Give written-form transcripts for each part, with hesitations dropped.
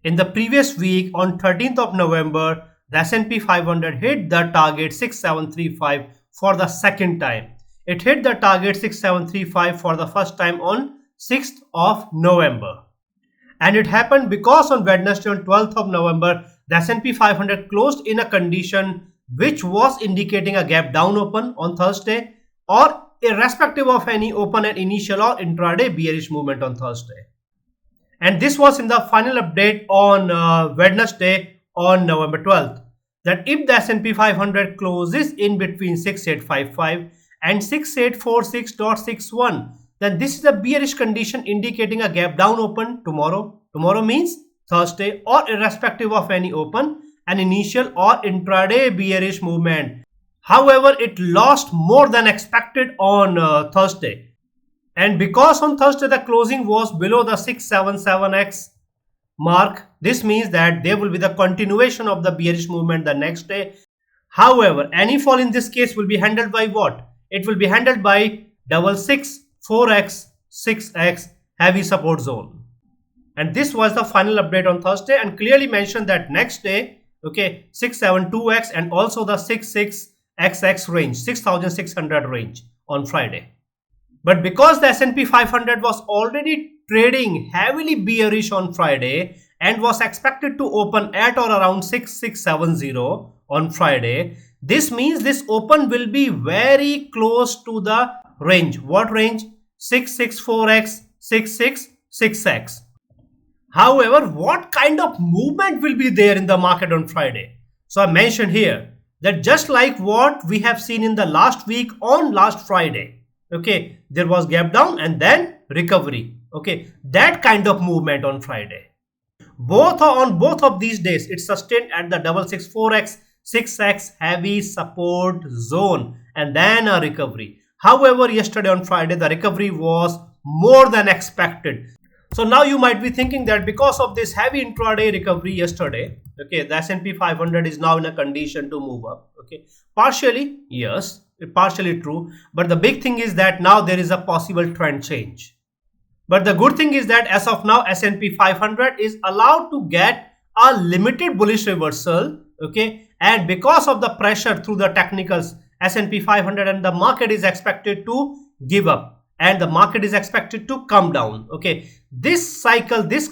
In the previous week, on 13th of November, the S&P 500 hit the target 6735 for the second time. It hit the target 6735 for the first time on 6th of November. And it happened because on Wednesday, on 12th of November, the S&P 500 closed in a condition which was indicating a gap down open on Thursday, or irrespective of any open and initial or intraday bearish movement on Thursday. And this was in the final update on Wednesday on November 12th, that if the S&P 500 closes in between 6855 and 6846.61, then this is a bearish condition indicating a gap down open tomorrow. Tomorrow means Thursday, or irrespective of any open and initial or intraday bearish movement. However, it lost more than expected on Thursday. And because on Thursday the closing was below the 677x mark, this means that there will be the continuation of the bearish movement the next day. However, any fall in this case will be handled by what? It will be handled by 664x, 6x heavy support zone. And this was the final update on Thursday, and clearly mentioned that next day, okay, 672x and also the 66xx range, 6600 range on Friday. But because the S&P 500 was already trading heavily bearish on Friday and was expected to open at or around 6670 on Friday, this means this open will be very close to the range. What range? 664x, 666x. However, what kind of movement will be there in the market on Friday? So I mentioned here that just like what we have seen in the last week on last Friday, okay, there was gap down and then recovery. Okay, that kind of movement on Friday. On both of these days, it sustained at the 664x, 6x heavy support zone and then a recovery. However, yesterday on Friday, the recovery was more than expected. So now you might be thinking that because of this heavy intraday recovery yesterday, okay, the S&P 500 is now in a condition to move up. Okay, partially, yes, partially true. But the big thing is that now there is a possible trend change. But the good thing is that as of now, S&P 500 is allowed to get a limited bullish reversal. Okay, and because of the pressure through the technicals, S&P 500 and the market is expected to give up and the market is expected to come down. Okay, this cycle, this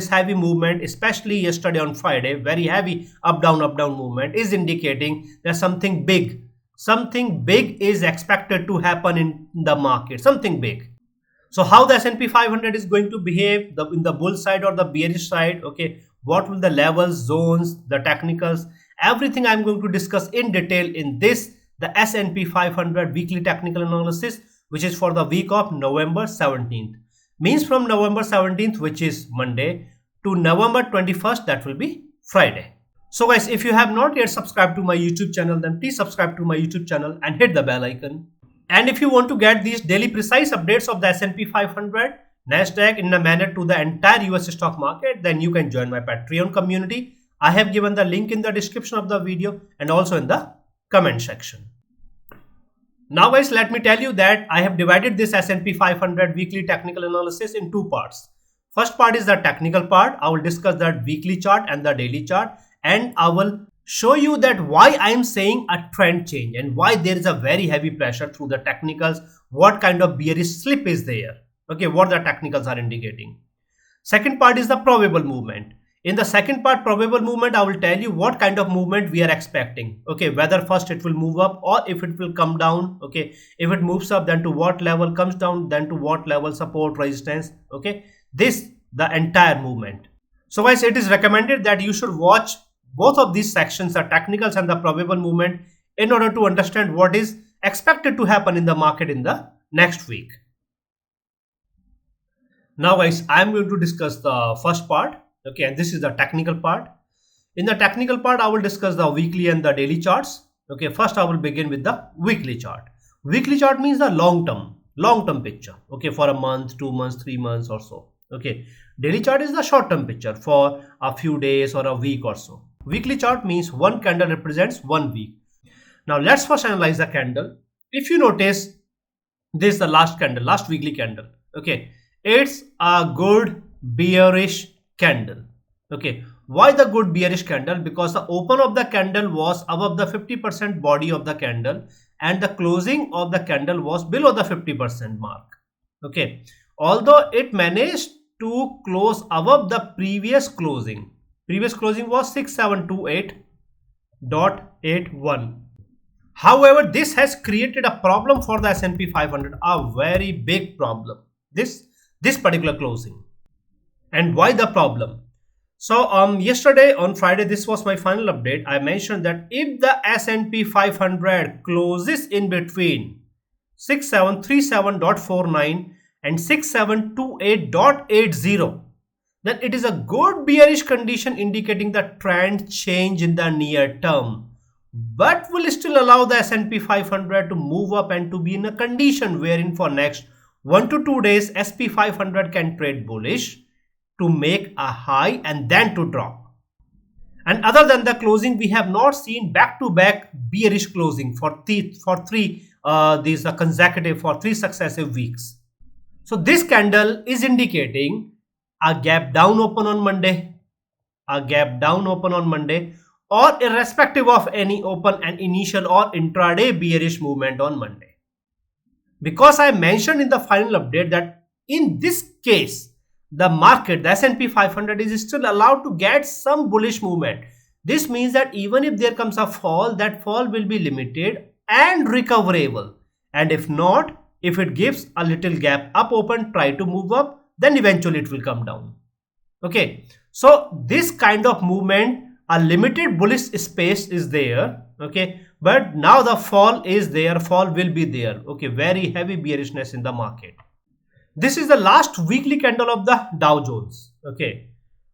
heavy movement, especially yesterday on Friday, very heavy up down movement, is indicating that something big is expected to happen in the market, something big. So how the S&P 500 is going to behave in the bull side or the bearish side? Okay, what will the levels, zones, the technicals, everything I'm going to discuss in detail in this, the S&P 500 weekly technical analysis, which is for the week of November 17th. Means from November 17th, which is Monday, to November 21st, that will be Friday. So guys, if you have not yet subscribed to my YouTube channel, then please subscribe to my YouTube channel and hit the bell icon. And if you want to get these daily precise updates of the S&P 500, Nasdaq in a manner to the entire US stock market, then you can join my Patreon community. I have given the link in the description of the video and also in the comment section. Now guys, let me tell you that I have divided this S&P 500 weekly technical analysis in two parts. First part is the technical part. I will discuss that weekly chart and the daily chart, and I will show you that why I am saying a trend change and why there is a very heavy pressure through the technicals, what kind of bearish slip is there, okay, what the technicals are indicating. Second part is the probable movement. In the second part, probable movement, I will tell you what kind of movement we are expecting. Okay, whether first it will move up or if it will come down. Okay, if it moves up, then to what level, comes down, then to what level, support, resistance. Okay, this the entire movement. So guys, it is recommended that you should watch both of these sections, the technicals and the probable movement, in order to understand what is expected to happen in the market in the next week. Now guys, I am going to discuss the first part. Okay, and this is the technical part. In the technical part, I will discuss the weekly and the daily charts. Okay, first I will begin with the weekly chart. Weekly chart means the long term picture. Okay, for a month, 2 months, 3 months or so. Okay, daily chart is the short term picture for a few days or a week or so. Weekly chart means one candle represents 1 week. Now let's first analyze the candle. If you notice, this is the last candle, last weekly candle. Okay, it's a good bearish candle. Okay, why the good bearish candle? Because the open of the candle was above the 50% body of the candle and the closing of the candle was below the 50% mark. Okay, although it managed to close above the previous closing was 6728.81. However, this has created a problem for the S&P 500, a very big problem, this particular closing. And why the problem? So yesterday on Friday, this was my final update. I mentioned that if the S&P 500 closes in between 6737.49 and 6728.80, then it is a good bearish condition indicating the trend change in the near term, but will still allow the S&P 500 to move up and to be in a condition wherein for next 1 to 2 days SP 500 can trade bullish to make a high and then to drop. And other than the closing, we have not seen back-to-back bearish closing for three successive weeks. So this candle is indicating a gap down open on Monday, or irrespective of any open and initial or intraday bearish movement on Monday. Because I mentioned in the final update that in this case, the market, the S&P 500 is still allowed to get some bullish movement. This means that even if there comes a fall, that fall will be limited and recoverable. And if not, if it gives a little gap up open, try to move up, then eventually it will come down. Okay, so this kind of movement, a limited bullish space is there. Okay, but now the fall is there, fall will be there. Okay, very heavy bearishness in the market. This is the last weekly candle of the Dow Jones. Okay,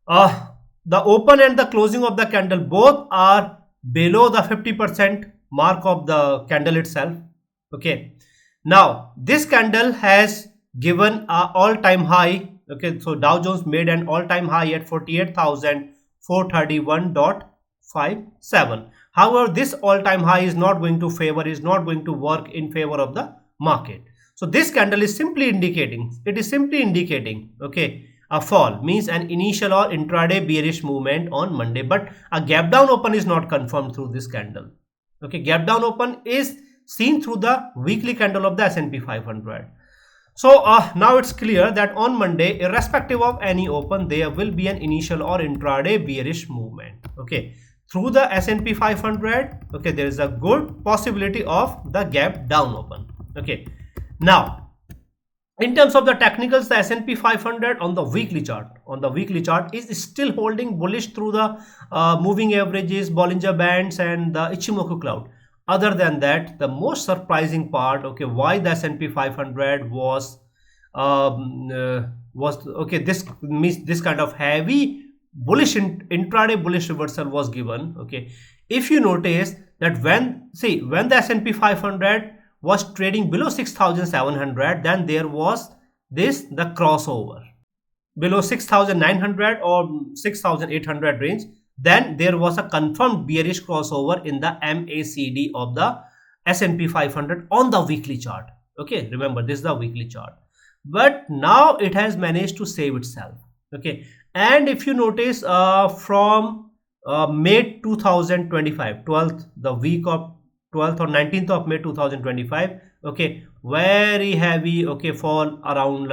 the open and the closing of the candle both are below the 50% mark of the candle itself. Okay, now this candle has given a all-time high. Okay, so Dow Jones made an all-time high at 48,431.57. However, this all-time high is not going to work in favor of the market. So this candle is simply indicating, okay, a fall, means an initial or intraday bearish movement on Monday, but a gap down open is not confirmed through this candle. Okay, gap down open is seen through the weekly candle of the S&P 500. So now it's clear that on Monday, irrespective of any open, there will be an initial or intraday bearish movement. Okay, through the S&P 500. Okay, there is a good possibility of the gap down open. Okay. Now, in terms of the technicals, the S&P 500 on the weekly chart is still holding bullish through the moving averages, Bollinger Bands and the Ichimoku cloud. Other than that, the most surprising part, okay, why the S&P 500 was okay, this kind of heavy bullish intraday bullish reversal was given. Okay, if you notice that when the S&P 500 was trading below 6,700, then there was the crossover below 6,900 or 6,800 range. Then there was a confirmed bearish crossover in the MACD of the S&P 500 on the weekly chart. Okay, remember this is the weekly chart, but now it has managed to save itself. Okay, and if you notice from May 2025, 12th, the week of 12th or 19th of May 2025, okay, very heavy, okay, fall around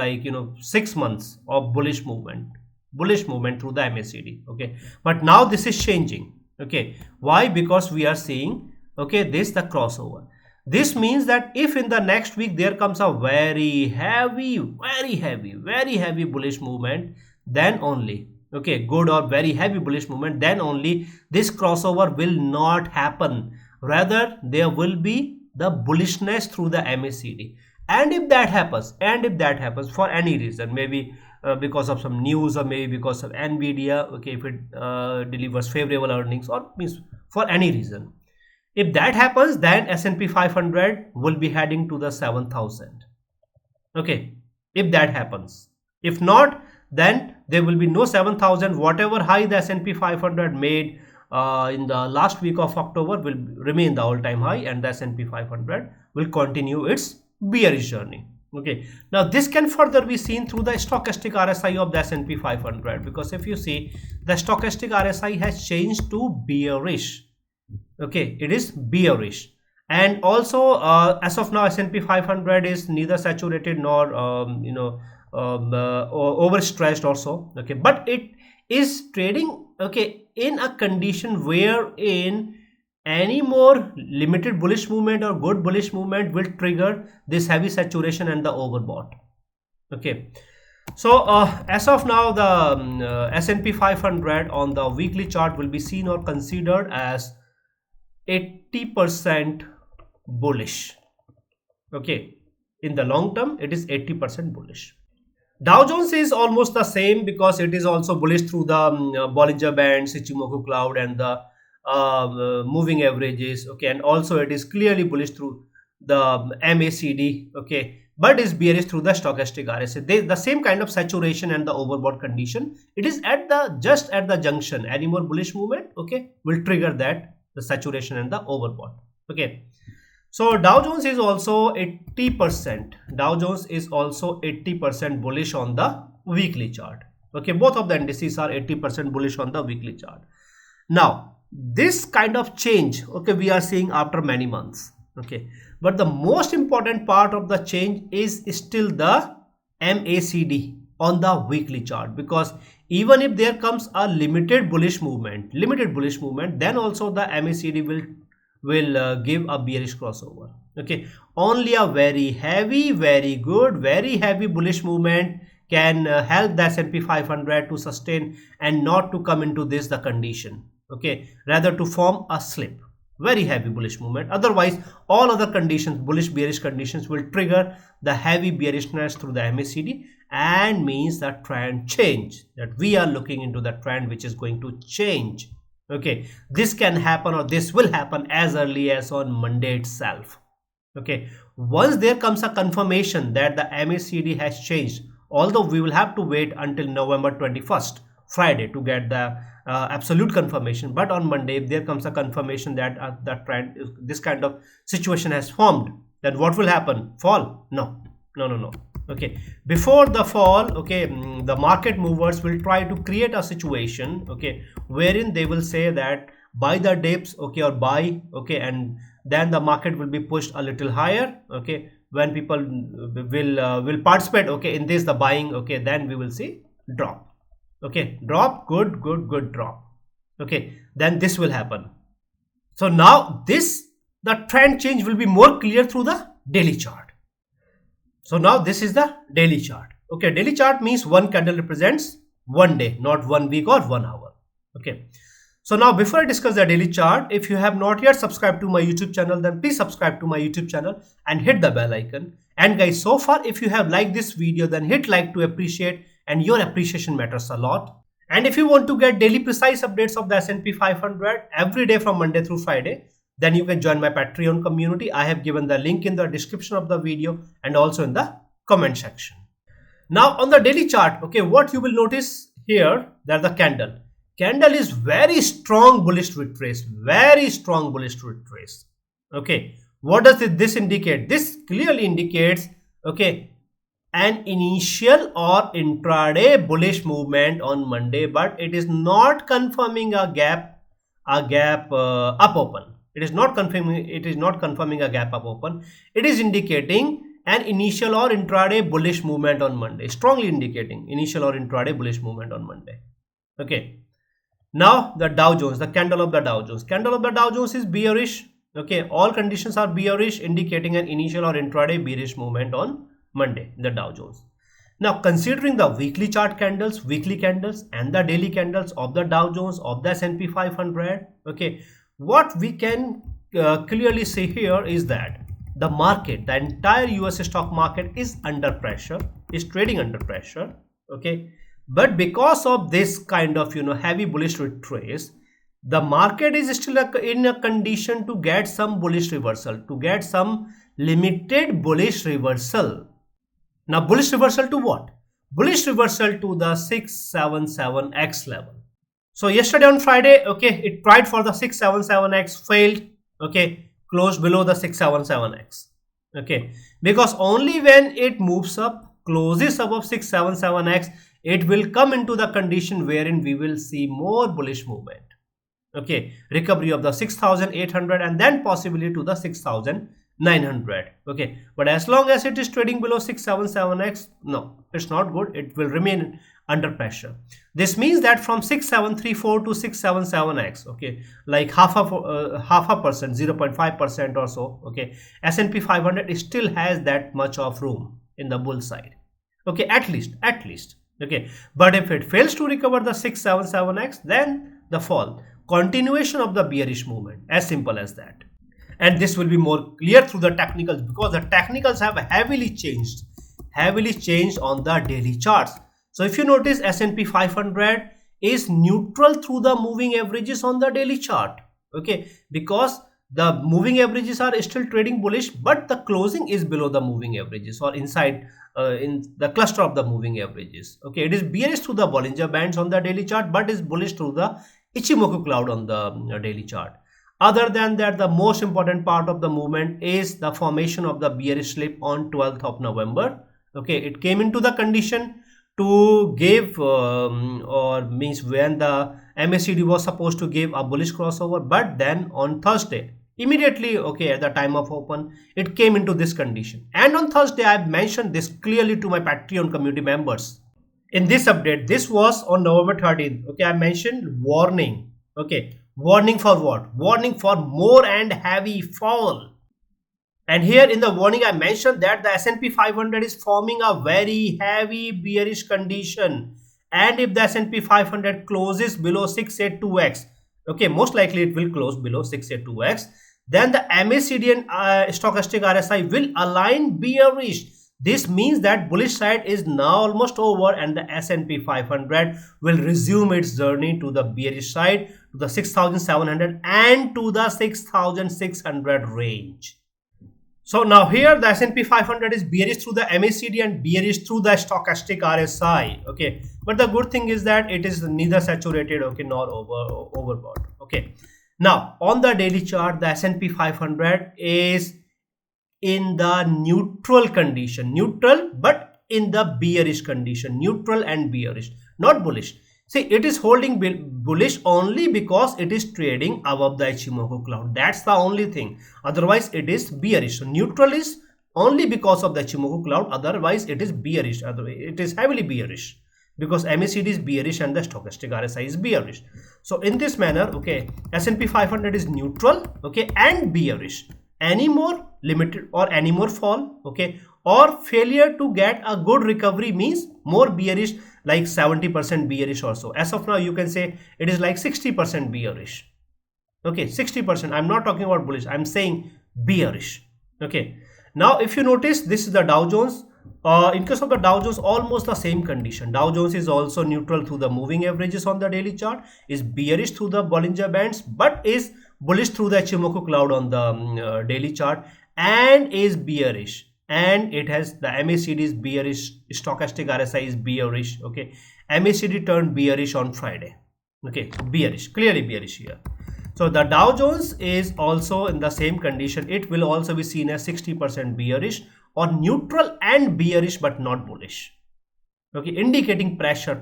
6 months of bullish movement through the MACD. Okay, but now this is changing. Okay, why? Because we are seeing, okay, the crossover. This means that if in the next week there comes a very heavy bullish movement, then only, okay, good or very heavy bullish movement, then only this crossover will not happen. Rather, there will be the bullishness through the MACD. And if that happens for any reason, maybe because of some news or maybe because of Nvidia, okay, if it delivers favorable earnings or means for any reason, if that happens, then S&P 500 will be heading to the 7,000. Okay, if that happens. If not, then there will be no 7,000. Whatever high the S&P 500 made in the last week of October will remain the all-time high, and the S&P 500 will continue its bearish journey. Okay, now this can further be seen through the stochastic RSI of the S&P 500, because if you see, the stochastic RSI has changed to bearish. Okay, it is bearish, and also as of now S&P 500 is neither saturated nor overstressed also. Okay, but it is trading, okay, in a condition wherein any more limited bullish movement or good bullish movement will trigger this heavy saturation and the overbought. Okay, so as of now the S&P 500 on the weekly chart will be seen or considered as 80% bullish. Okay, in the long term it is 80% bullish. Dow Jones is almost the same because it is also bullish through the Bollinger Band, Ichimoku cloud, and the moving averages. Okay, and also it is clearly bullish through the MACD. Okay, but is bearish through the stochastic RSI. The same kind of saturation and the overbought condition. It is at the just at the junction. Any more bullish movement, okay, will trigger that, the saturation and the overbought. Okay. So Dow Jones is also 80%. Dow Jones is also 80% bullish on the weekly chart. Okay, both of the indices are 80% bullish on the weekly chart. Now, this kind of change, okay, we are seeing after many months. Okay, but the most important part of the change is still the MACD on the weekly chart, because even if there comes a limited bullish movement, then also the MACD will give a bearish crossover. Okay, only a very heavy, very good, very heavy bullish movement can help the S&P 500 to sustain and not to come into this the condition. Okay, rather to form a slip. Very heavy bullish movement. Otherwise, all other conditions, bullish bearish conditions, will trigger the heavy bearishness through the MACD and means the trend change, that we are looking into the trend which is going to change. Okay, this can happen or this will happen as early as on Monday itself. Okay, once there comes a confirmation that the MACD has changed, although we will have to wait until November 21st, Friday, to get the absolute confirmation, but on Monday if there comes a confirmation that the trend, this kind of situation has formed, then what will happen? Fall? No. Okay, before the fall, okay, the market movers will try to create a situation, okay, wherein they will say that buy the dips, okay, or buy, okay, and then the market will be pushed a little higher. Okay, when people will participate, okay, in this the buying, okay, then we will see drop. Okay, drop, good drop. Okay, then this will happen. So now the trend change will be more clear through the daily chart. So now this is the daily chart. Okay, daily chart means one candle represents one day, not 1 week or 1 hour. Okay, so now before I discuss the daily chart, if you have not yet subscribed to my YouTube channel, then please subscribe to my YouTube channel and hit the bell icon. And guys, so far if you have liked this video, then hit like to appreciate, and your appreciation matters a lot. And if you want to get daily precise updates of the S&P 500 every day from Monday through Friday, then you can join my Patreon community. I have given the link in the description of the video and also in the comment section. Now on the daily chart, okay, what you will notice here, that the candle is very strong bullish retrace, very strong bullish retrace. Okay, what does this indicate? This clearly indicates, okay, an initial or intraday bullish movement on Monday, but it is not confirming a gap up open. It is not confirming a gap up open. It is indicating an initial or intraday bullish movement on Monday, strongly indicating initial or intraday bullish movement on Monday. Okay, now the Dow Jones, the candle of the Dow Jones is bearish. Okay, all conditions are bearish, indicating an initial or intraday bearish movement on Monday, the Dow Jones. Now considering the weekly chart candles, and the daily candles of the Dow Jones, of the S&P 500, okay, what we can clearly see here is that the market, the entire US stock market is under pressure, is trading under pressure. Okay, but because of this kind of heavy bullish retrace, the market is still in a condition to get some bullish reversal, to get some limited bullish reversal. Now bullish reversal to what? Bullish reversal to the 677x level. So yesterday on Friday, okay, it tried for the 677x, failed, okay, closed below the 677x. Okay, because only when it moves up, closes above 677x, it will come into the condition wherein we will see more bullish movement. Okay, recovery of the 6800 and then possibly to the 6900. Okay, but as long as it is trading below 677x, no, it's not good. It will remain under pressure. This means that from 6734 to 677x, okay, like half a percent, 0.5% or so, okay, S&P 500 still has that much of room in the bull side. Okay, at least. Okay, but if it fails to recover the 677x, then the fall, continuation of the bearish movement, as simple as that. And this will be more clear through the technicals, because the technicals have heavily changed on the daily charts. So if you notice, S&P 500 is neutral through the moving averages on the daily chart. Okay, because the moving averages are still trading bullish, but the closing is below the moving averages or inside in the cluster of the moving averages. Okay, it is bearish through the Bollinger Bands on the daily chart, but is bullish through the Ichimoku cloud on the daily chart. Other than that, the most important part of the movement is the formation of the bearish slip on 12th of November. Okay, it came into the condition to give or means when the MACD was supposed to give a bullish crossover, but then on Thursday, immediately, okay, at the time of open, it came into this condition. And on Thursday, I mentioned this clearly to my Patreon community members. In this update, this was on November 13th. Okay, I mentioned warning. Okay, warning for what? Warning for more and heavy fall. And here in the warning, I mentioned that the S&P 500 is forming a very heavy bearish condition. And if the S&P 500 closes below 682x, okay, most likely it will close below 682x, then the MACD and stochastic RSI will align bearish. This means that bullish side is now almost over and the S&P 500 will resume its journey to the bearish side, to the 6,700 and to the 6,600 range. So now here the S&P 500 is bearish through the MACD and bearish through the stochastic RSI. Okay, but the good thing is that it is neither saturated, okay, nor overbought. Okay, now on the daily chart, the S&P 500 is in the neutral condition, neutral but in the bearish condition, neutral and bearish, not bullish. See, it is holding bullish only because it is trading above the Ichimoku cloud. That's the only thing. Otherwise, it is bearish. So, neutral is only because of the Ichimoku cloud. Otherwise, it is bearish. Otherwise, it is heavily bearish because MACD is bearish and the stochastic RSI is bearish. So, in this manner, okay, S&P 500 is neutral, okay, and bearish. Any more limited or any more fall, okay, or failure to get a good recovery means more bearish, like 70% bearish or so. As of now, you can say it is like 60% bearish. Okay, 60%. I'm not talking about bullish. I'm saying bearish. Okay. Now, if you notice, this is the Dow Jones. In case of the Dow Jones, almost the same condition. Dow Jones is also neutral through the moving averages on the daily chart, is bearish through the Bollinger Bands, but is bullish through the Ichimoku cloud on the daily chart and is bearish. And it has the MACD is bearish, stochastic RSI is bearish. Okay, MACD turned bearish on Friday. Okay, bearish, clearly bearish here. So the Dow Jones is also in the same condition. It will also be seen as 60% bearish or neutral and bearish but not bullish. Okay, indicating pressure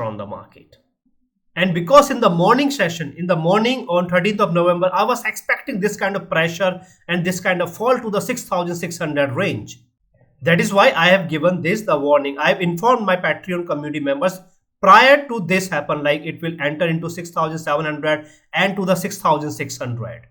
on the market. And because in the morning session, in the morning on 13th of November, I was expecting this kind of pressure and this kind of fall to the 6,600 range. That is why I have given this the warning. I have informed my Patreon community members prior to this happen, like it will enter into 6,700 and to the 6,600.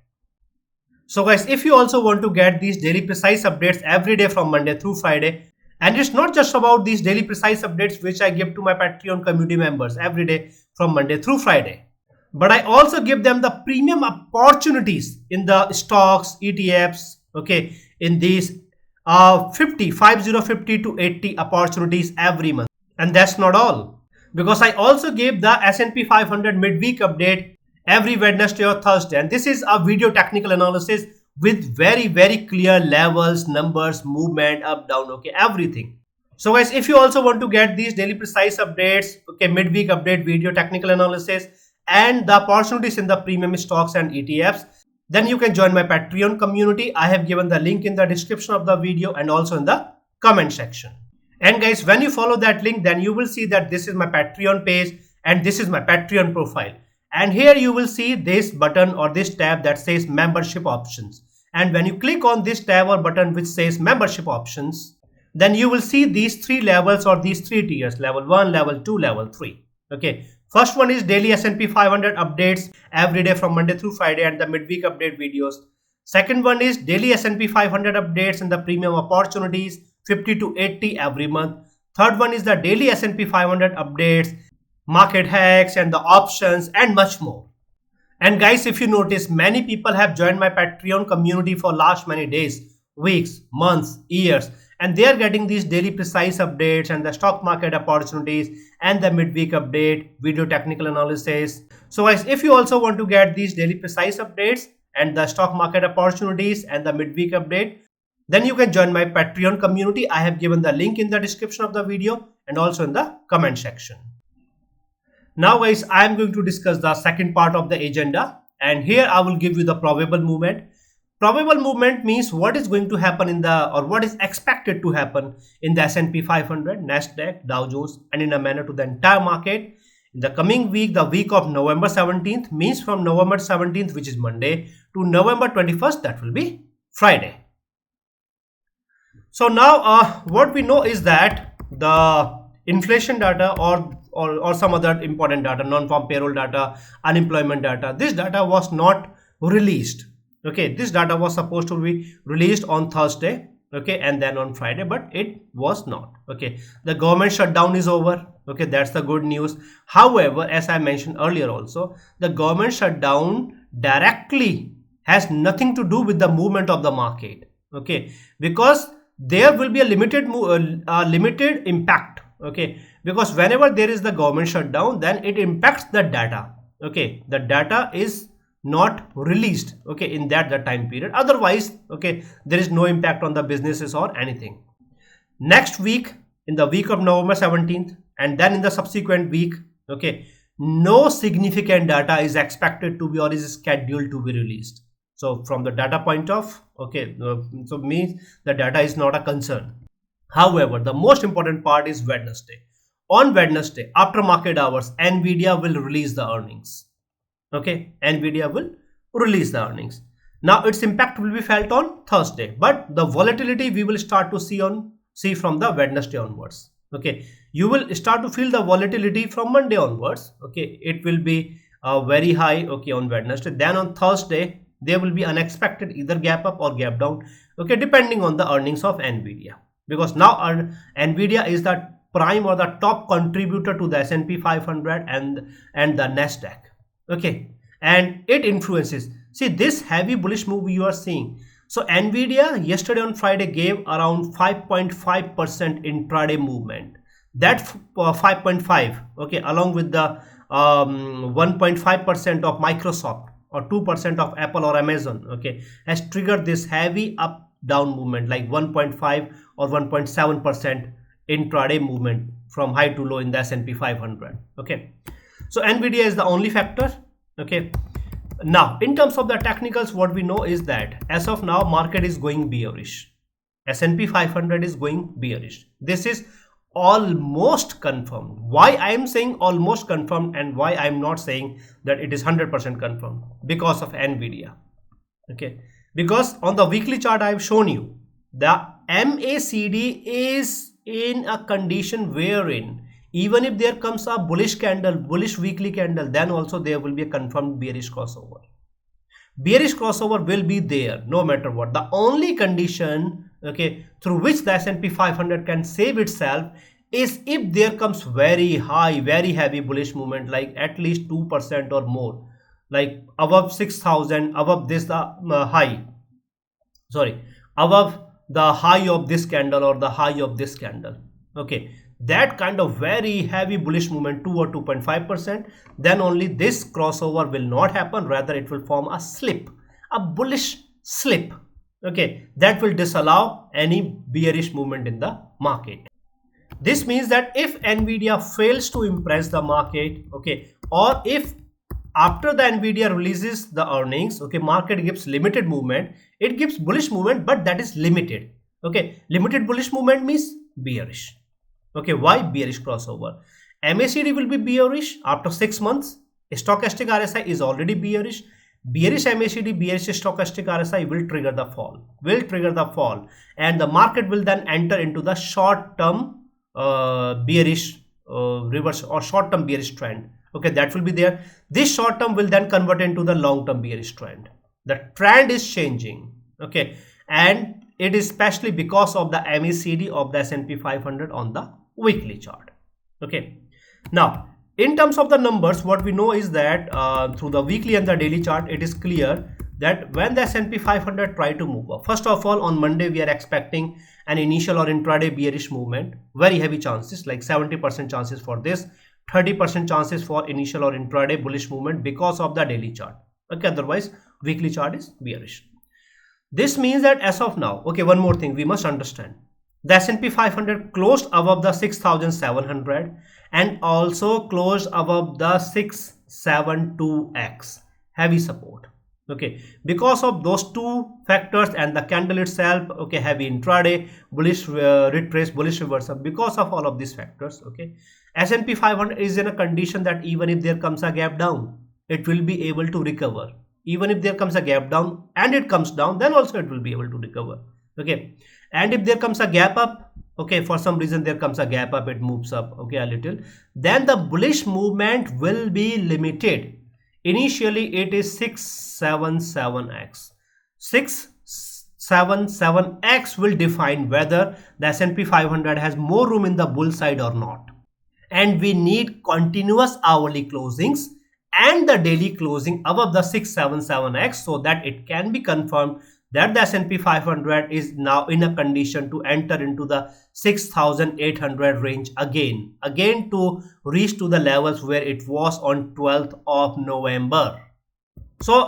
So guys, if you also want to get these daily precise updates every day from Monday through Friday, and it's not just about these daily precise updates which I give to my Patreon community members every day from Monday through Friday, but I also give them the premium opportunities in the stocks, ETFs, okay, in these 50 to 80 opportunities every month. And that's not all, because I also gave the S&P 500 midweek update every Wednesday or Thursday, and this is a video technical analysis with very clear levels, numbers, movement, up, down, okay, everything. So guys, if you also want to get these daily precise updates, okay, midweek update, video technical analysis, and the opportunities in the premium stocks and ETFs, then you can join my Patreon community. I have given the link in the description of the video and also in the comment section. And guys, when you follow that link, then you will see that this is my Patreon page and this is my Patreon profile. And here you will see this button or this tab that says membership options. And when you click on this tab or button which says membership options, then you will see these three levels or these three tiers: level 1, level 2, level 3. Okay. First one is daily S&P 500 updates every day from Monday through Friday and the midweek update videos. Second one is daily S&P 500 updates and the premium opportunities 50 to 80 every month. Third one is the daily S&P 500 updates, market hacks and the options and much more. And guys, if you notice, many people have joined my Patreon community for last many days, weeks, months, years, and they are getting these daily precise updates and the stock market opportunities and the midweek update, video technical analysis. So guys, if you also want to get these daily precise updates and the stock market opportunities and the midweek update, then you can join my Patreon community. I have given the link in the description of the video and also in the comment section. Now guys, I am going to discuss the second part of the agenda, and here I will give you the probable movement. Probable movement means what is going to happen in the, or what is expected to happen in the S&P 500, Nasdaq, Dow Jones, and in a manner to the entire market in the coming week, the week of November 17th, means from November 17th, which is Monday, to November 21st, that will be Friday. So now what we know is that the inflation data or some other important data, non-farm payroll data, unemployment data, this data was not released. Okay, this data was supposed to be released on Thursday, okay, and then on Friday, but it was not. Okay, the government shutdown is over. Okay, that's the good news. However, as I mentioned earlier also, the government shutdown directly has nothing to do with the movement of the market. Okay, because there will be a limited impact. Okay, because whenever there is the government shutdown, then it impacts the data. Okay, the data is not released, okay, in that time period. Otherwise, okay, there is no impact on the businesses or anything. Next week, in the week of November 17th, and then in the subsequent week, okay, no significant data is expected to be or is scheduled to be released. So from the data point of, okay, so means the data is not a concern. However, the most important part is Wednesday. On Wednesday, after market hours, Nvidia will release the earnings. Okay, Nvidia will release the earnings. Now its impact will be felt on Thursday, but the volatility we will start to see from the Wednesday onwards. Okay, you will start to feel the volatility from Monday onwards. Okay, it will be very high, okay, on Wednesday. Then on Thursday there will be unexpected either gap up or gap down, okay, depending on the earnings of Nvidia, because now Nvidia is the prime or the top contributor to the S&P 500 and the Nasdaq. Okay, and it influences, see, this heavy bullish move you are seeing. So Nvidia yesterday on Friday gave around 5.5% intraday movement. That 5.5, okay, along with the 1.5% of Microsoft or 2% of Apple or Amazon, okay, has triggered this heavy up down movement, like 1.5 or 1.7% intraday movement from high to low in the S&P 500. Okay, so Nvidia is the only factor. Okay, now in terms of the technicals, what we know is that as of now market is going bearish. S&P 500 is going bearish. This is almost confirmed. Why I am saying almost confirmed and why I am not saying that it is 100% confirmed? Because of Nvidia. Okay, because on the weekly chart I have shown you the MACD is in a condition wherein even if there comes a bullish candle, bullish weekly candle, then also there will be a confirmed bearish crossover. Bearish crossover will be there no matter what. The only condition, okay, through which the S&P 500 can save itself is if there comes very high, very heavy bullish movement, like at least 2% or more, like above 6,000, above this high, sorry, above the high of this candle or the high of this candle. Okay, that kind of very heavy bullish movement, 2 or 2.5%, then only this crossover will not happen. Rather it will form a slip, a bullish slip. Okay, that will disallow any bearish movement in the market. This means that if Nvidia fails to impress the market, okay, or if after the Nvidia releases the earnings, okay, market gives limited movement. It gives bullish movement, but that is limited. Okay, limited bullish movement means bearish. Okay, why bearish crossover? MACD will be bearish after 6 months. Stochastic RSI is already bearish. Bearish MACD, bearish stochastic RSI will trigger the fall, and the market will then enter into the short-term bearish reverse or short-term bearish trend. Okay, that will be there. This short-term will then convert into the long-term bearish trend. The trend is changing. Okay, and it is especially because of the MACD of the S&P 500 on the weekly chart. Okay, now in terms of the numbers, what we know is that through the weekly and the daily chart, it is clear that when the S&P 500 try to move up, first of all, on Monday we are expecting an initial or intraday bearish movement. Very heavy chances, like 70% chances for this, 30% chances for initial or intraday bullish movement because of the daily chart. Okay, otherwise weekly chart is bearish. This means that as of now, okay, one more thing we must understand. The S&P 500 closed above the 6,700 and also closed above the 672x, heavy support. Okay, because of those two factors and the candle itself, okay, heavy intraday, bullish retrace, bullish reversal, because of all of these factors, okay, S&P 500 is in a condition that even if there comes a gap down, it will be able to recover. Even if there comes a gap down and it comes down, then also it will be able to recover. Okay, and if there comes a gap up, okay, for some reason there comes a gap up, it moves up, okay, a little, then the bullish movement will be limited. Initially it is 677x. 677x will define whether the S&P 500 has more room in the bull side or not, and we need continuous hourly closings and the daily closing above the 677x so that it can be confirmed that the S&P 500 is now in a condition to enter into the 6,800 range again to reach to the levels where it was on 12th of November. So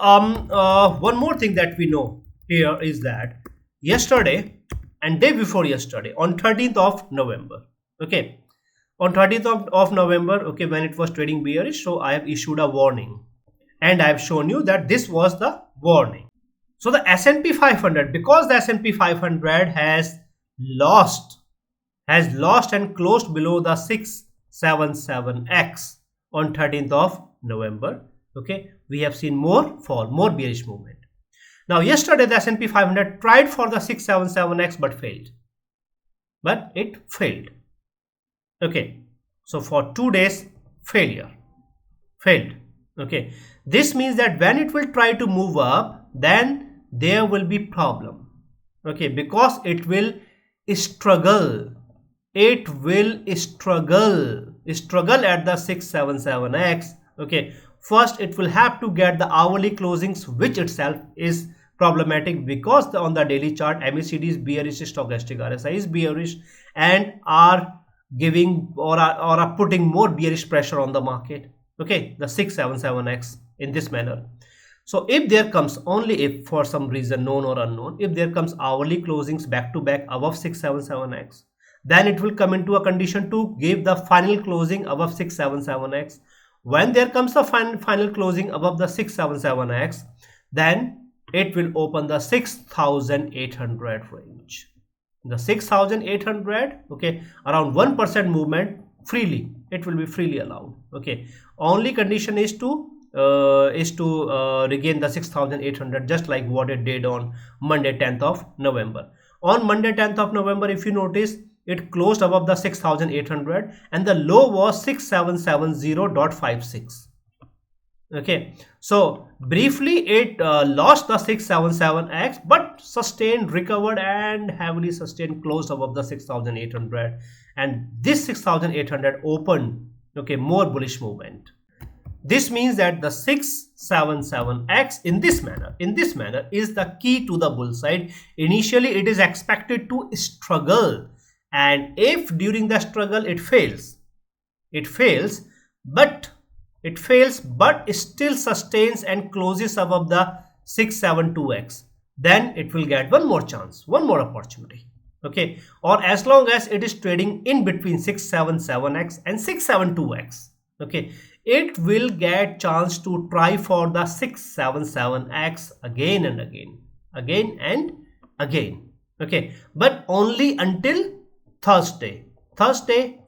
one more thing that we know here is that yesterday and day before yesterday, on 13th of November, okay, on 13th of November, okay, when it was trading bearish, so I have issued a warning and I have shown you that this was the warning. So the S&P 500, because the S&P 500 has lost and closed below the 677x on 13th of November, okay, we have seen more fall, more bearish movement. Now yesterday the S&P 500 tried for the 677x but it failed. Okay, so for 2 days failed. Okay, this means that when it will try to move up, then there will be problem. Okay, because it will struggle at the 677x. Okay, first it will have to get the hourly closings, which itself is problematic because on the daily chart MACD is bearish, stochastic RSI is bearish, and are giving or are putting more bearish pressure on the market. Okay, the 677x in this manner. So if there comes, only if for some reason known or unknown, if there comes hourly closings back to back above 677x, then it will come into a condition to give the final closing above 677x. When there comes the final closing above the 677x, then it will open the 6,800 range. The 6,800, okay, around 1% movement freely, it will be freely allowed. Okay, only condition is to regain the 6,800, just like what it did on Monday 10th of November. On Monday 10th of November, if you notice, it closed above the 6,800 and the low was 6770.56. Okay, so briefly it lost the 677x but sustained, recovered, and heavily sustained, closed above the 6,800, and this 6,800 opened, okay, more bullish movement. This means that the 677x in this manner is the key to the bull side. Initially it is expected to struggle, and if during the struggle it fails but still sustains and closes above the 672x, then it will get one more chance, one more opportunity. Okay, or as long as it is trading in between 677x and 672x. Okay, it will get chance to try for the 677x again and again. Okay, but only until Thursday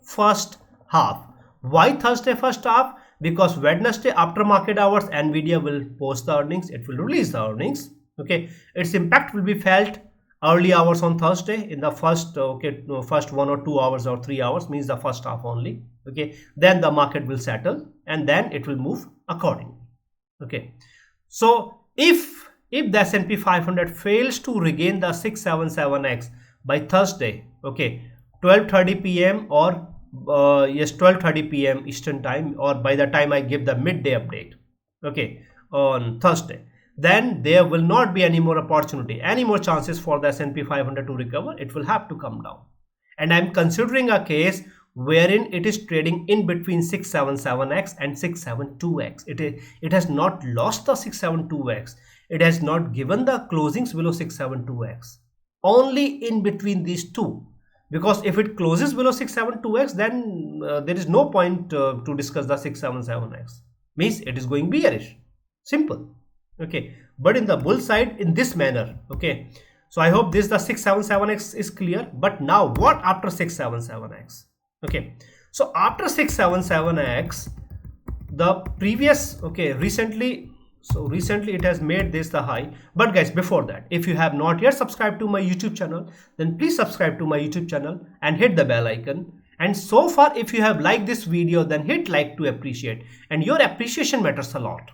first half. Why Thursday first half? Because Wednesday after market hours Nvidia will post the earnings, it will release the earnings. Okay, its impact will be felt early hours on Thursday in the first first 1 or 2 hours or 3 hours, means the first half only. Okay, then the market will settle and then it will move accordingly. Okay, so if the S&P 500 fails to regain the 677x by Thursday, okay, 12:30 p.m. or yes, 12:30 p.m. Eastern time, or by the time I give the midday update, okay, on Thursday, then there will not be any more opportunity, any more chances for the S&P 500 to recover. It will have to come down. And I'm considering a case wherein it is trading in between 677x and 672x. It has not lost the 672x. It has not given the closings below 672x. Only in between these two. Because if it closes below 672x, then there is no point to discuss the 677x. Means it is going bearish. Simple. Okay, but in the bull side, in this manner. Okay, so I hope this the 677x is clear. But now what after 677x? Okay, so after 677x, the previous, okay, recently it has made this the high. But guys, before that, if you have not yet subscribed to my YouTube channel, then please subscribe to my YouTube channel and hit the bell icon. And so far, if you have liked this video, then hit like to appreciate, and your appreciation matters a lot.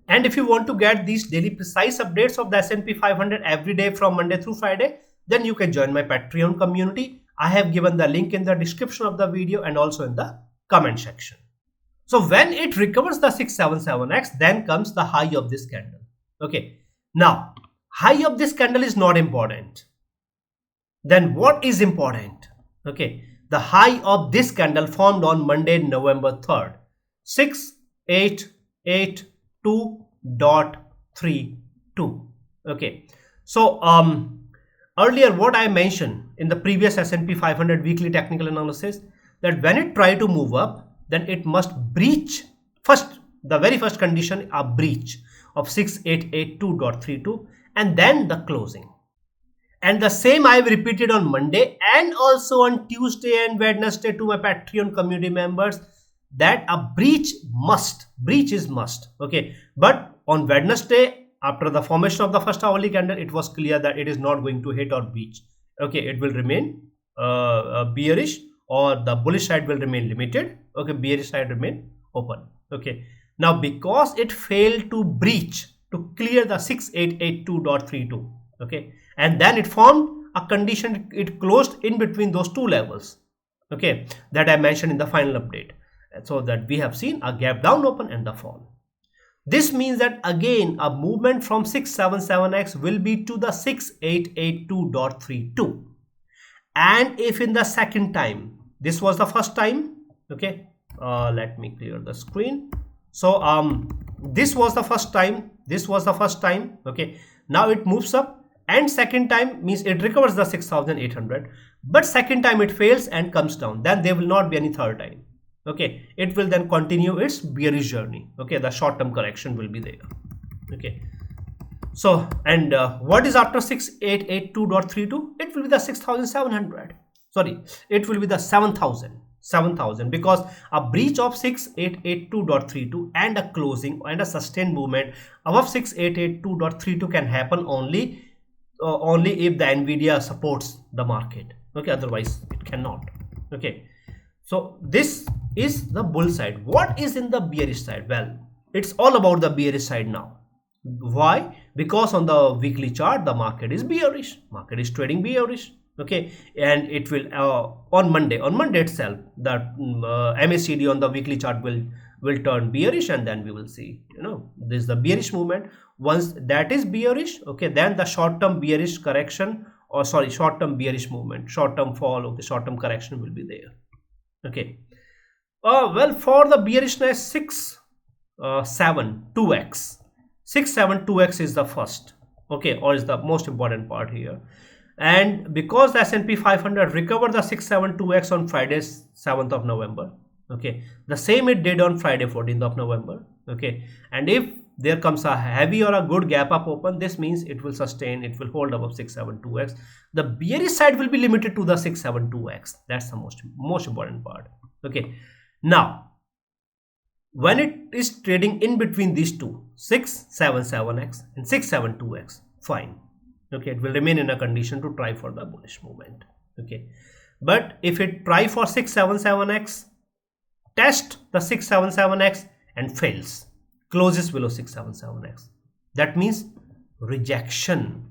And if you want to get these daily precise updates of the S&P 500 every day from Monday through Friday, then you can join my Patreon community. I have given the link in the description of the video and also in the comment section. So when it recovers the 677x, then comes the high of this candle. Okay, now high of this candle is not important. Then what is important? Okay, the high of this candle formed on Monday, November 3rd, 6882.32. Okay, so earlier what I mentioned in the previous S&P 500 weekly technical analysis, that when it try to move up, then it must breach first, the very first condition, a breach of 6882.32, and then the closing. And the same I have repeated on Monday and also on Tuesday and Wednesday to my Patreon community members, that a breach is must. Okay, but on Wednesday, after the formation of the first hourly candle, it was clear that it is not going to hit or breach. Okay, it will remain bearish, or the bullish side will remain limited. Okay, bearish side remain open. Okay, now because it failed to breach, to clear the 6882.32, okay, and then it formed a condition, it closed in between those two levels, okay, that I mentioned in the final update. So that we have seen a gap down open and the fall. This means that again a movement from 677x will be to the 6882.32. And if in the second time, this was the first time, okay, let me clear the screen. So this was the first time, okay, now it moves up, and second time means it recovers the 6800, but second time it fails and comes down, then there will not be any third time. Okay, it will then continue its bearish journey. Okay, the short-term correction will be there. Okay, so and what is after 6882.32? It will be the 6700. Sorry, it will be the 7000, because a breach of 6882.32 and a closing and a sustained movement above 6882.32 can happen only if the Nvidia supports the market. Okay, otherwise it cannot. Okay, so this is the bull side. What is in the bearish side? Well, it's all about the bearish side now. Why? Because on the weekly chart the market is bearish, market is trading bearish. Okay, and it will on Monday itself, the MACD on the weekly chart will turn bearish, and then we will see, this is the bearish movement. Once that is bearish, okay, then the short-term bearish correction, or sorry, short-term bearish movement, short-term fall, okay, short-term correction will be there. Okay, well, for the bearishness, 672x is the first, okay, or is the most important part here. And because the S&P 500 recovered the 672x on Friday, 7th of November, Okay, the same it did on Friday 14th of November. Okay, and if there comes a heavy or a good gap up open, this means it will sustain, it will hold above 672x. The bearish side will be limited to the 672x. That's the most important part. Okay, now when it is trading in between these two, 677x and 672x, fine. Okay, it will remain in a condition to try for the bullish movement. Okay, but if it try for 677x, test the 677x and fails, closes below 677x, that means rejection.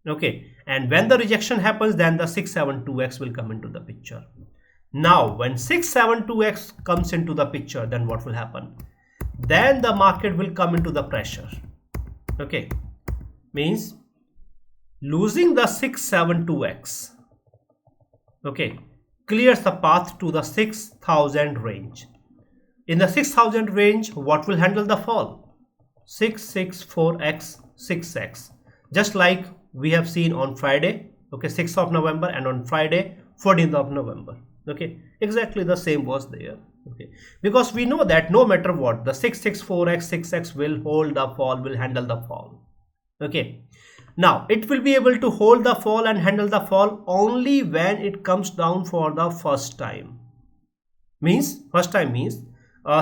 Okay, and when the rejection happens, then the 672x will come into the picture. Now when 672x comes into the picture, then what will happen? Then the market will come into the pressure. Okay, means losing the 672x, okay, clears the path to the 6000 range. In the 6000 range, what will handle the fall? 664x, 6x, just like we have seen on Friday, okay, 6th of November, and on Friday 14th of November. Okay, exactly the same was there. Okay, because we know that no matter what, the 664x, 6x will hold the fall, will handle the fall. Okay, now it will be able to hold the fall and handle the fall only when it comes down for the first time. Means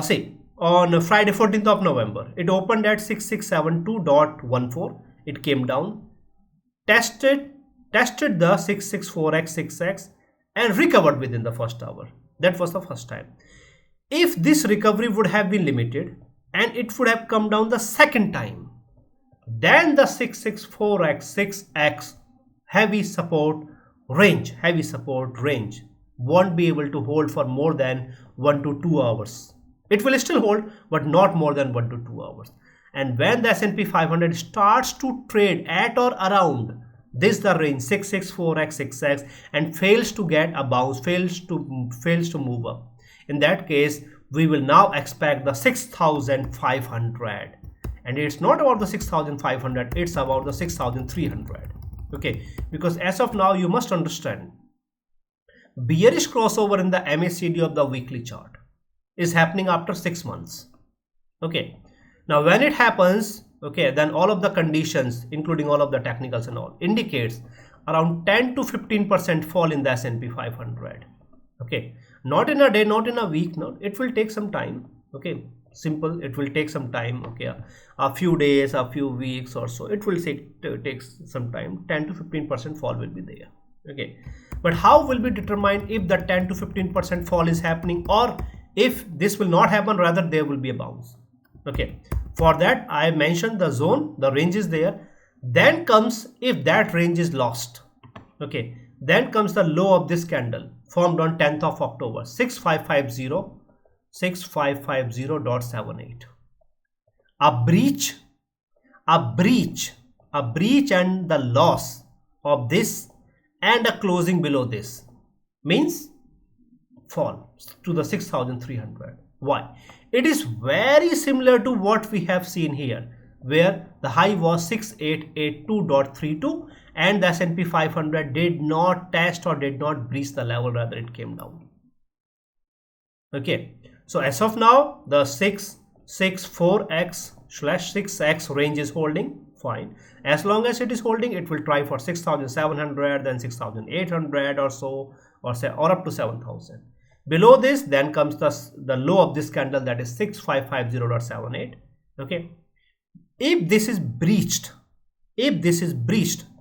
say on Friday 14th of November, it opened at 6672.14, it came down, tested the 664x, 6x and recovered within the first hour. That was the first time. If this recovery would have been limited and it would have come down the second time, then the 664x, 6x heavy support range won't be able to hold for more than 1 to 2 hours. It will still hold, but not more than 1 to 2 hours. And when the SP 500 starts to trade at or around this the range 664x, 6x and fails to get a bounce, fails to move up, in that case we will now expect the 6500. And it's not about the 6500, it's about the 6300. Okay, because as of now you must understand, bearish crossover in the MACD of the weekly chart is happening after 6 months. Okay, now when it happens, okay, then all of the conditions, including all of the technicals and all, indicates around 10 to 15% fall in the S&P 500. Okay, not in a day, not in a week, no, it will take some time. Okay, simple, it will take some time. Okay, a few days, a few weeks or so, it will take some time. 10 to 15% fall will be there. Okay, but how will be determined if the 10 to 15% fall is happening, or if this will not happen, rather there will be a bounce? Okay, for that I mentioned the zone, the range is there. Then comes, if that range is lost, okay, then comes the low of this candle formed on 10th of October, 6550.78. A breach and the loss of this and a closing below this means fall to the 6300. Why? It is very similar to what we have seen here, where the high was 6882.32 and the S&P 500 did not test or did not breach the level, rather it came down. Okay, so as of now the 664x/6x range is holding fine. As long as it is holding, it will try for 6700, then 6800 or so, or up to 7000. Below this, then comes the low of this candle, that is 6550.78. okay, if this is breached,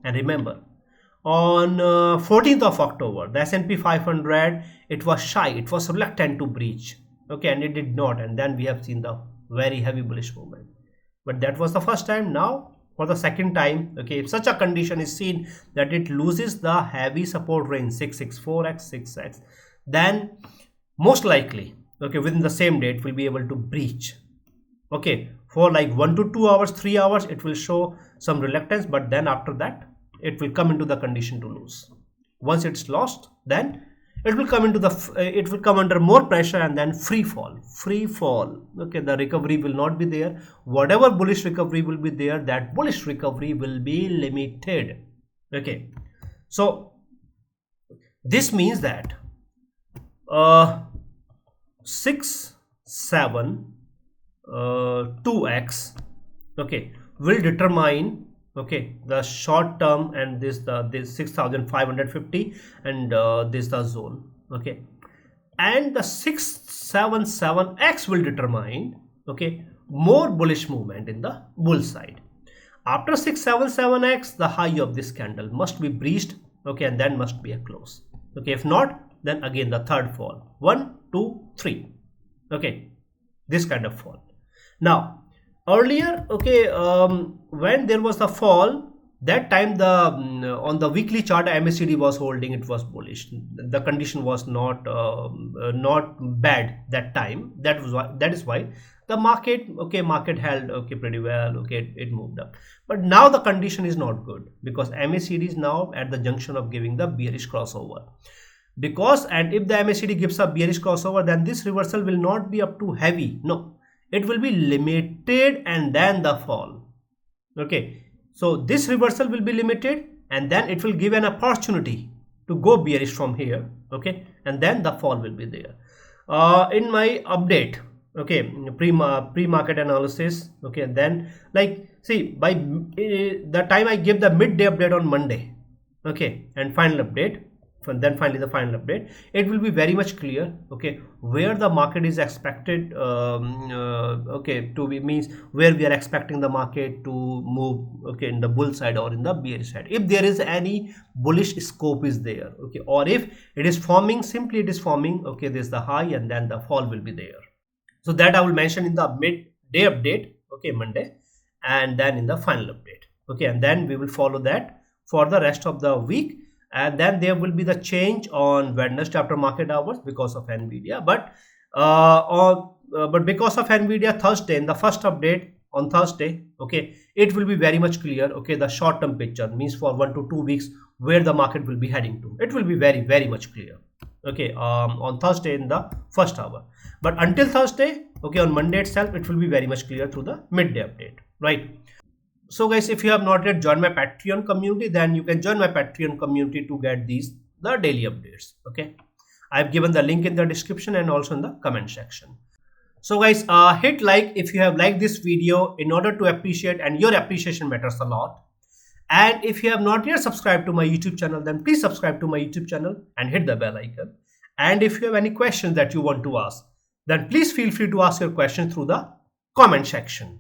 and remember on 14th of October the S&P 500, it was shy, it was reluctant to breach, okay, and it did not, and then we have seen the very heavy bullish movement. But that was the first time. Now for the second time, okay, if such a condition is seen that it loses the heavy support range 664x, 6x, then most likely, okay, within the same day it will be able to breach. Okay, for like 1 to 2 hours, 3 hours, it will show some reluctance, but then after that it will come into the condition to lose. Once it's lost, then it will come into it will come under more pressure, and then free fall. Okay, the recovery will not be there. Whatever bullish recovery will be there, that bullish recovery will be limited. Okay, so this means that 6 7 2x, okay, will determine, okay, the short term, and this 6550, and this the zone, okay, and the 677x will determine, okay, more bullish movement in the bull side. After 677x, the high of this candle must be breached, okay, and then must be a close, okay. If not, then again the third fall, 1 2 3, okay, this kind of fall. Now earlier, okay, when there was the fall, that time the on the weekly chart MACD was holding, it was bullish, the condition was not bad that time. That is why the market, okay, market held, okay, pretty well, okay, it moved up. But now the condition is not good, because MACD is now at the junction of giving the bearish crossover, because, and if the MACD gives a bearish crossover, then this reversal will not be up too heavy, no, it will be limited and then the fall, okay. So this reversal will be limited, and then it will give an opportunity to go bearish from here, okay, and then the fall will be there. In my update, okay, pre-market analysis, okay, and then, like, see, by the time I give the midday update on Monday, okay, and final update, and then finally the final update, it will be very much clear, okay, where the market is expected, okay, to be, means where we are expecting the market to move, okay, in the bull side or in the bearish side, if there is any bullish scope is there, okay, or if it is forming, simply it is forming, okay, this is the high and then the fall will be there. So that I will mention in the midday update, okay, Monday, and then in the final update, okay, and then we will follow that for the rest of the week. And then there will be the change on Wednesday after market hours because of Nvidia, but because of Nvidia, Thursday, in the first update on Thursday, okay, it will be very much clear, okay, the short term picture, means for 1 to 2 weeks where the market will be heading to, it will be very, very much clear, okay, on Thursday in the first hour. But until Thursday, okay, on Monday itself, it will be very much clear through the midday update, right? So guys, if you have not yet joined my Patreon community, then you can join my Patreon community to get the daily updates, okay. I've given the link in the description and also in the comment section. So guys, hit like if you have liked this video, in order to appreciate, and your appreciation matters a lot. And if you have not yet subscribed to my YouTube channel, then please subscribe to my YouTube channel and hit the bell icon. And if you have any questions that you want to ask, then please feel free to ask your question through the comment section.